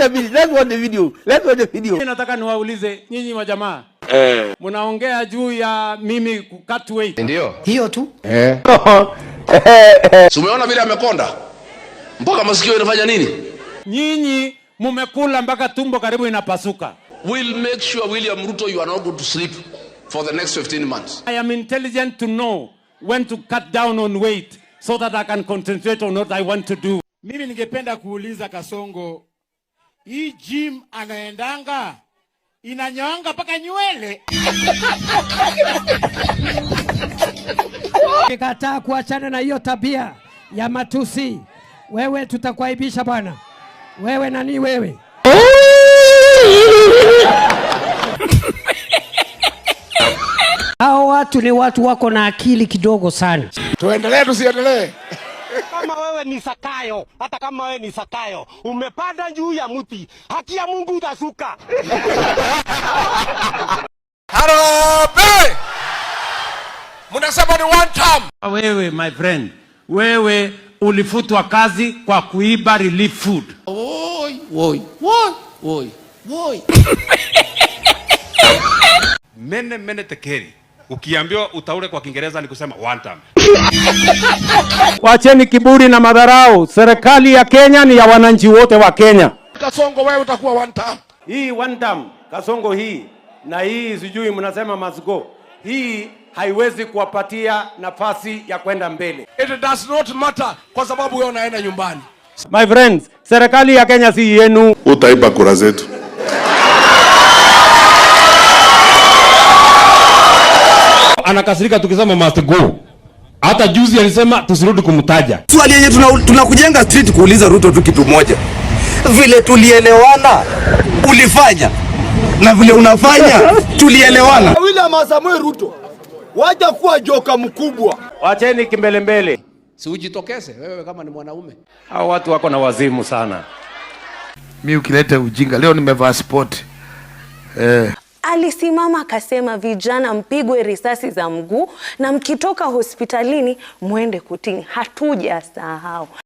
a minute. Let's watch the video. Let's watch the video. Mimi nataka niwaulize nyinyi wa jamaa. Mnaongea juu ya mimi cut weight. Ndio. Hiyo tu. Umeona vile amekonda? Mpaka masikio inafanya nini? Nyinyi mumekula mpaka tumbo karibu inapasuka. We'll make sure William Ruto you are not going to sleep for the next 15 months. I am intelligent to know when to cut down on weight so that I can concentrate on what I want to do. Mimi ningependa kuuliza Kasongo, hii gym anaendanga inanyonga paka nywele. Nikataa kuachana na hiyo tabia ya matusi. Wewe tutakuaibisha bwana. Wewe nani wewe? Hao watu ni watu wako na akili kidogo sana. Tuendelee tusiendelee? Kama wewe ni Sakayo, hata kama wewe ni Sakayo, umepanda juu ya mti, haki ya Mungu utashuka. Harobe! Munasema ni one time. Wewe my friend, wewe ulifutwa kazi kwa kuiba relief food. Woi. Mene tekeri. Ukiambiwa utaule kwa Kiingereza ni kusema one time. Wacheni kiburi na madharau. Serikali ya Kenya ni ya wananchi wote wa Kenya. Kasongo wewe utakuwa one time. Hii one time, Kasongo hii na hii sijui mnasema must go. Hii haiwezi kuwapatia nafasi ya kwenda mbele. It does not matter kwa sababu wewe unaenda nyumbani. My friends, serikali ya Kenya si yenu. Utaiba kura zetu. Anakasirika tukisema must go. Hata juzi alisema tusirudi kumtaja. Swali yenye tunakujenga street kuuliza Ruto tu kitu moja. Vile tulielewana ulifanya na vile unafanya tulielewana. William Samoei Ruto wacha kuwa joka mkubwa. Wacheni kimbelembele. Si ujitokeze wewe kama ni mwanaume. Hao watu wako na wazimu sana. Mimi ukileta ujinga leo nimevaa sport. Alisimama akasema vijana mpigwe risasi za mguu na mkitoka hospitalini muende kutini. Hatujasahau.